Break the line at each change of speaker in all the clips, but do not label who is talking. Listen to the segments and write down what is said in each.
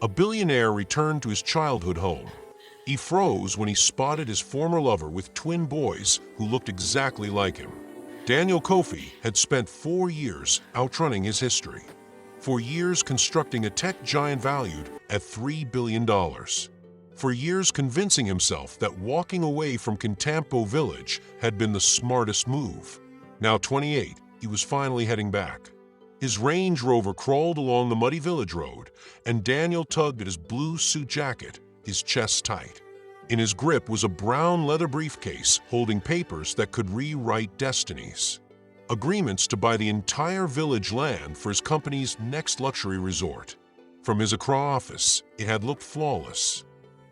A billionaire returned to his childhood home. He froze when he spotted his former lover with twin boys who looked exactly like him. Daniel Kofi had spent 4 years outrunning his history. For years constructing a tech giant valued at $3 billion. For years convincing himself that walking away from Contampo Village had been the smartest move. Now 28, he was finally heading back. His Range Rover crawled along the muddy village road, and Daniel tugged at his blue suit jacket, his chest tight. In his grip was a brown leather briefcase holding papers that could rewrite destinies. Agreements to buy the entire village land for his company's next luxury resort. From his Accra office, it had looked flawless.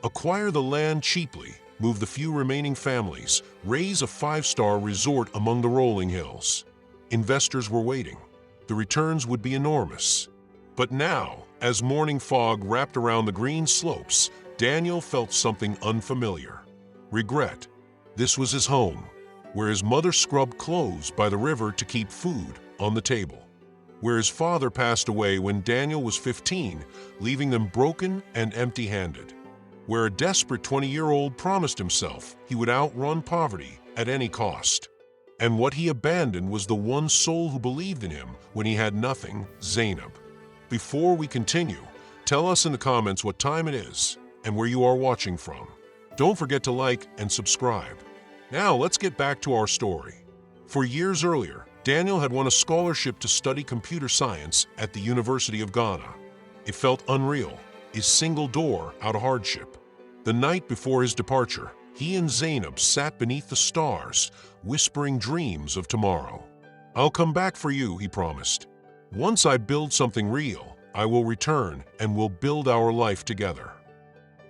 Acquire the land cheaply, move the few remaining families, raise a 5-star resort among the rolling hills. Investors were waiting. The returns would be enormous. But now, as morning fog wrapped around the green slopes, Daniel felt something unfamiliar. Regret. This was his home, where his mother scrubbed clothes by the river to keep food on the table. Where his father passed away when Daniel was 15, leaving them broken and empty-handed. Where a desperate 20-year-old promised himself he would outrun poverty at any cost. And what he abandoned was the one soul who believed in him when he had nothing, Zainab. Before we continue, tell us in the comments what time it is and where you are watching from. Don't forget to like and subscribe. Now let's get back to our story. For years earlier, Daniel had won a scholarship to study computer science at the University of Ghana. It felt unreal, his single door out of hardship. The night before his departure, he and Zainab sat beneath the stars, whispering dreams of tomorrow. "I'll come back for you," he promised. "Once I build something real, I will return and we'll build our life together."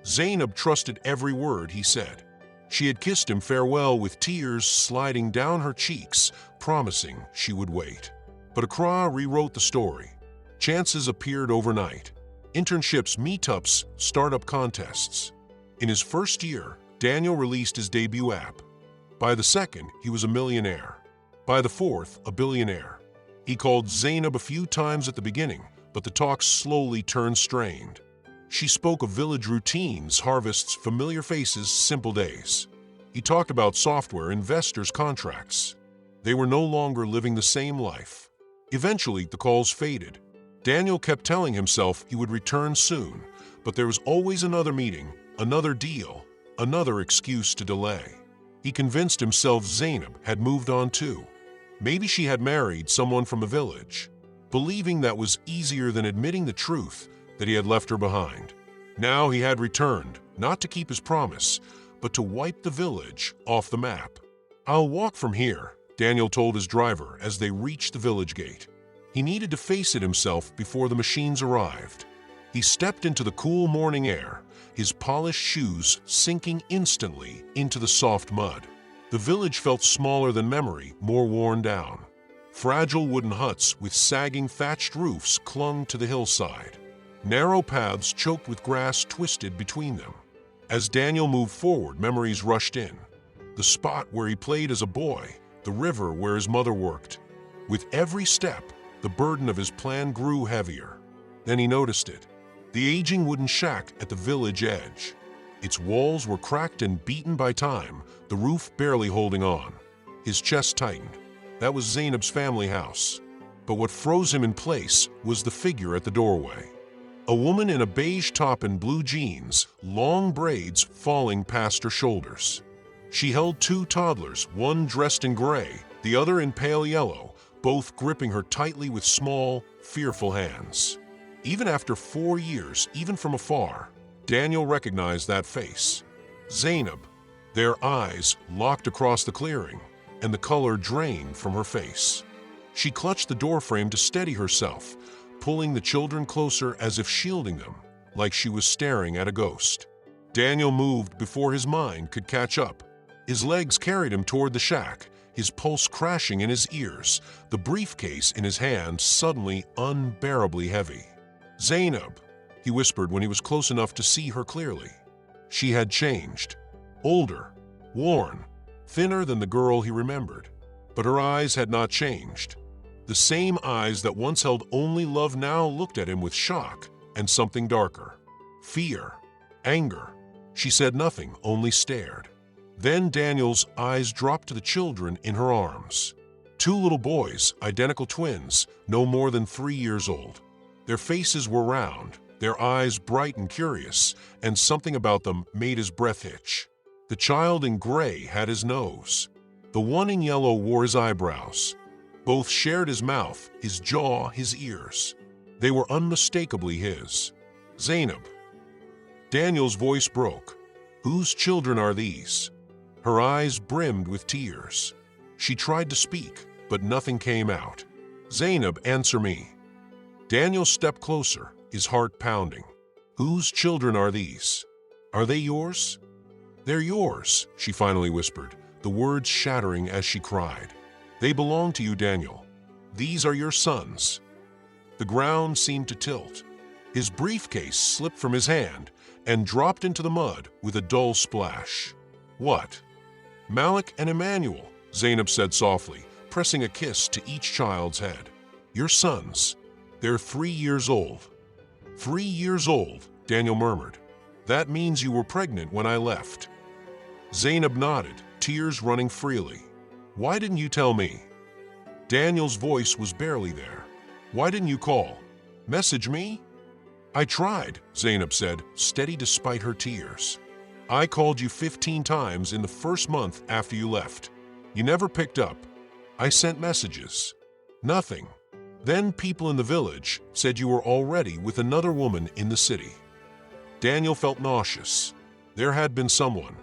Zainab trusted every word he said. She had kissed him farewell with tears sliding down her cheeks, promising she would wait. But Accra rewrote the story. Chances appeared overnight. Internships, meetups, startup contests. In his first year, Daniel released his debut app. By the second, he was a millionaire. By the fourth, a billionaire. He called Zainab a few times at the beginning, but the talk slowly turned strained. She spoke of village routines, harvests, familiar faces, simple days. He talked about software, investors, contracts. They were no longer living the same life. Eventually, the calls faded. Daniel kept telling himself he would return soon, but there was always another meeting, another deal, another excuse to delay. He convinced himself Zainab had moved on too. Maybe she had married someone from a village, believing that was easier than admitting the truth that he had left her behind. Now he had returned, not to keep his promise, but to wipe the village off the map. "I'll walk from here," Daniel told his driver as they reached the village gate. He needed to face it himself before the machines arrived. He stepped into the cool morning air, his polished shoes sinking instantly into the soft mud. The village felt smaller than memory, more worn down. Fragile wooden huts with sagging thatched roofs clung to the hillside. Narrow paths choked with grass twisted between them. As Daniel moved forward, memories rushed in. The spot where he played as a boy, the river where his mother worked. With every step, the burden of his plan grew heavier. Then he noticed it. The aging wooden shack at the village edge. Its walls were cracked and beaten by time, the roof barely holding on. His chest tightened. That was Zainab's family house. But what froze him in place was the figure at the doorway. A woman in a beige top and blue jeans, long braids falling past her shoulders. She held 2 toddlers, one dressed in gray, the other in pale yellow, both gripping her tightly with small, fearful hands. Even after 4 years, even from afar, Daniel recognized that face. Zainab. Their eyes locked across the clearing, and the color drained from her face. She clutched the doorframe to steady herself, pulling the children closer as if shielding them, like she was staring at a ghost. Daniel moved before his mind could catch up. His legs carried him toward the shack, his pulse crashing in his ears, the briefcase in his hand suddenly unbearably heavy. "Zainab," he whispered when he was close enough to see her clearly. She had changed. Older, worn, thinner than the girl he remembered. But her eyes had not changed. The same eyes that once held only love now looked at him with shock and something darker. fear, anger. She said nothing, only stared. Then Daniel's eyes dropped to the children in her arms. Two little boys, identical twins, no more than 3 years old. Their faces were round, their eyes bright and curious, and something about them made his breath hitch. The child in gray had his nose. The one in yellow wore his eyebrows. Both shared his mouth, his jaw, his ears. They were unmistakably his. Zainab. Daniel's voice broke. Whose children are these? Her eyes brimmed with tears. She tried to speak, but nothing came out. Zainab, answer me. Daniel stepped closer, his heart pounding. Whose children are these? Are they yours? They're yours, she finally whispered, the words shattering as she cried. They belong to you, Daniel. These are your sons. The ground seemed to tilt. His briefcase slipped from his hand and dropped into the mud with a dull splash. What? Malik and Emmanuel, Zainab said softly, pressing a kiss to each child's head. Your sons. They're 3 years old. 3 years old, Daniel murmured. That means you were pregnant when I left. Zainab nodded, tears running freely. Why didn't you tell me? Daniel's voice was barely there. Why didn't you call? Message me? I tried, Zainab said, steady despite her tears. I called you 15 times in the first month after you left. You never picked up. I sent messages. Nothing. Then people in the village said you were already with another woman in the city. Daniel felt nauseous. There had been someone.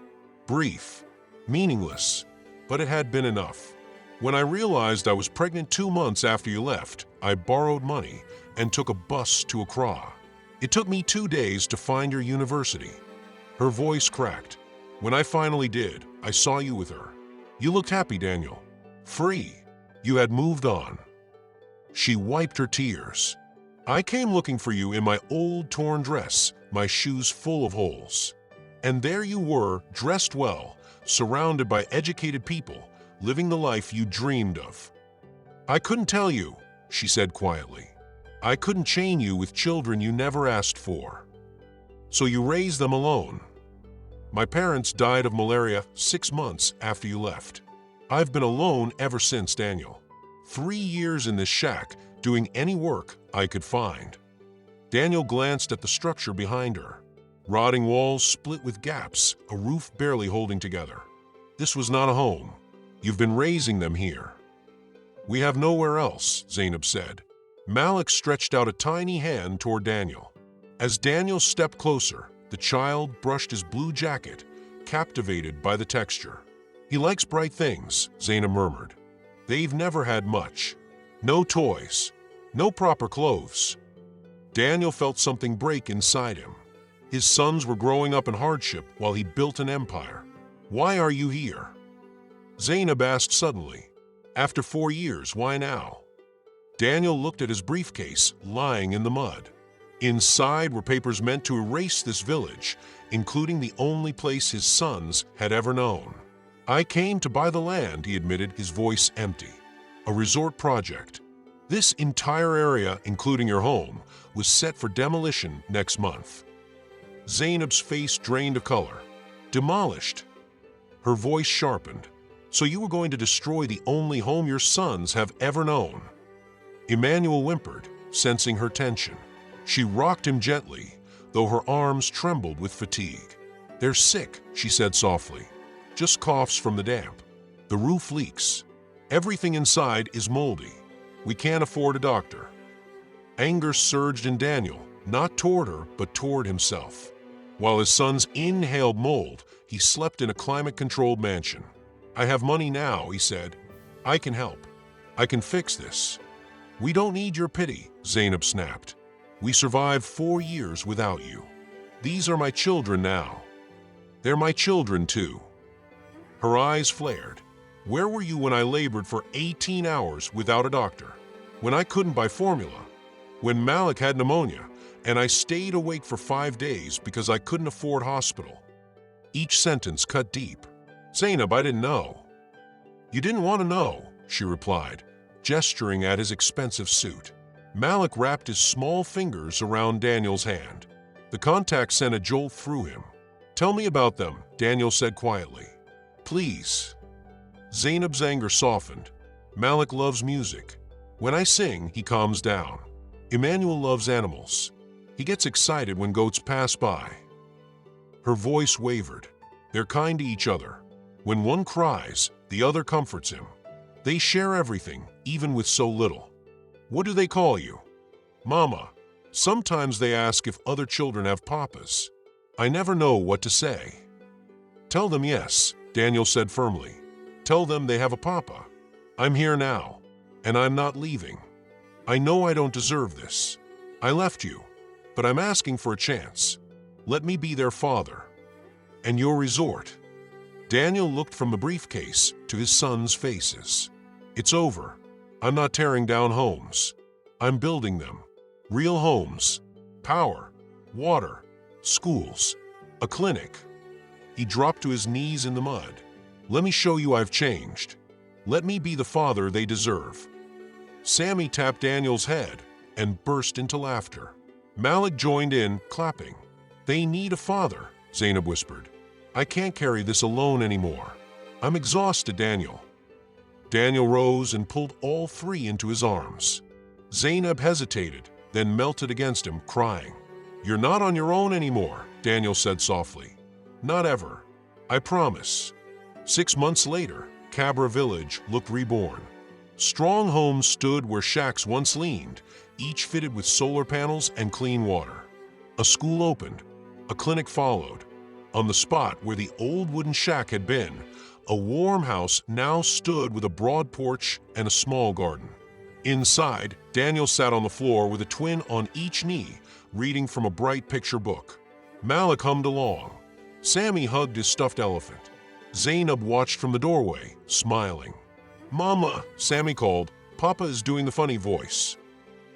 Brief. Meaningless. But it had been enough. When I realized I was pregnant 2 months after you left, I borrowed money and took a bus to Accra. It took me 2 days to find your university. Her voice cracked. When I finally did, I saw you with her. You looked happy, Daniel. Free. You had moved on. She wiped her tears. I came looking for you in my old torn dress, my shoes full of holes. And there you were, dressed well, surrounded by educated people, living the life you dreamed of. I couldn't tell you, she said quietly. I couldn't chain you with children you never asked for. So you raised them alone. My parents died of malaria 6 months after you left. I've been alone ever since, Daniel. 3 years in this shack, doing any work I could find. Daniel glanced at the structure behind her. Rotting walls split with gaps, a roof barely holding together. This was not a home. You've been raising them here. We have nowhere else, Zainab said. Malik stretched out a tiny hand toward Daniel. As Daniel stepped closer, the child brushed his blue jacket, captivated by the texture. He likes bright things, Zainab murmured. They've never had much. No toys, no proper clothes. Daniel felt something break inside him. His sons were growing up in hardship while he built an empire. Why are you here? Zainab asked suddenly. After 4 years, why now? Daniel looked at his briefcase lying in the mud. Inside were papers meant to erase this village, including the only place his sons had ever known. I came to buy the land, he admitted, his voice empty. A resort project. This entire area, including your home, was set for demolition next month. Zainab's face drained of color. Demolished. Her voice sharpened. So you were going to destroy the only home your sons have ever known. Emmanuel whimpered, sensing her tension. She rocked him gently, though her arms trembled with fatigue. They're sick, she said softly. Just coughs from the damp. The roof leaks. Everything inside is moldy. We can't afford a doctor. Anger surged in Daniel, not toward her, but toward himself. While his sons inhaled mold, he slept in a climate-controlled mansion. I have money now, he said. I can help. I can fix this. We don't need your pity, Zainab snapped. We survived 4 years without you. These are my children now. They're my children too. Her eyes flared. Where were you when I labored for 18 hours without a doctor? When I couldn't buy formula? When Malik had pneumonia and I stayed awake for 5 days because I couldn't afford hospital? Each sentence cut deep. Zainab, I didn't know. You didn't want to know, she replied, gesturing at his expensive suit. Malik wrapped his small fingers around Daniel's hand. The contact sent a jolt through him. "Tell me about them," Daniel said quietly. "Please." Zainab's anger softened. "Malik loves music. When I sing, he calms down. Emmanuel loves animals. He gets excited when goats pass by." Her voice wavered. "They're kind to each other. When one cries, the other comforts him. They share everything, even with so little." "What do they call you?" "Mama. Sometimes they ask if other children have papas. I never know what to say." "Tell them yes," Daniel said firmly. "Tell them they have a papa. I'm here now, and I'm not leaving. I know I don't deserve this. I left you, but I'm asking for a chance. Let me be their father. And your resort." Daniel looked from the briefcase to his sons' faces. "It's over. I'm not tearing down homes. I'm building them. Real homes. Power. Water. Schools. A clinic." He dropped to his knees in the mud. "Let me show you I've changed. Let me be the father they deserve." Sammy tapped Daniel's head and burst into laughter. Malik joined in, clapping. "They need a father," Zainab whispered. "I can't carry this alone anymore. I'm exhausted, Daniel." Daniel rose and pulled all three into his arms. Zainab hesitated, then melted against him, crying. "You're not on your own anymore," Daniel said softly. "Not ever. I promise." 6 months later, Cabra Village looked reborn. Strong homes stood where shacks once leaned, each fitted with solar panels and clean water. A school opened. A clinic followed. On the spot where the old wooden shack had been, a warm house now stood with a broad porch and a small garden. Inside, Daniel sat on the floor with a twin on each knee, reading from a bright picture book. Malik hummed along. Sammy hugged his stuffed elephant. Zainab watched from the doorway, smiling. "Mama," Sammy called. "Papa is doing the funny voice."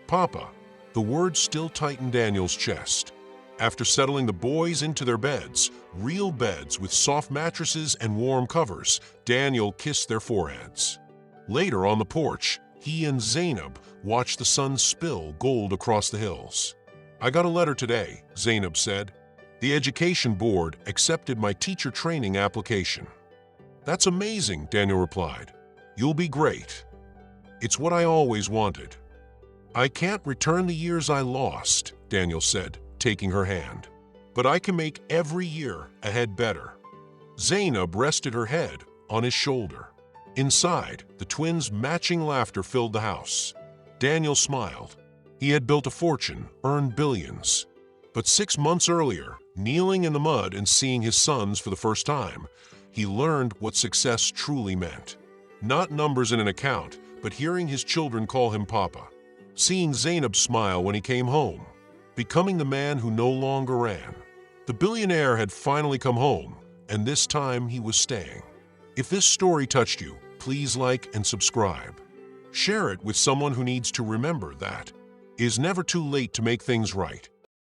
"Papa." The words still tightened Daniel's chest. After settling the boys into their beds, real beds with soft mattresses and warm covers, Daniel kissed their foreheads. Later on the porch, he and Zainab watched the sun spill gold across the hills. "I got a letter today," Zainab said. "The education board accepted my teacher training application." "That's amazing," Daniel replied. "You'll be great." "It's what I always wanted." "I can't return the years I lost," Daniel said, taking her hand. "But I can make every year ahead better." Zainab rested her head on his shoulder. Inside, the twins' matching laughter filled the house. Daniel smiled. He had built a fortune, earned billions. But 6 months earlier, kneeling in the mud and seeing his sons for the first time, he learned what success truly meant. Not numbers in an account, but hearing his children call him Papa. Seeing Zainab smile when he came home. Becoming the man who no longer ran. The billionaire had finally come home, and this time he was staying. If this story touched you, please like and subscribe. Share it with someone who needs to remember that it is never too late to make things right.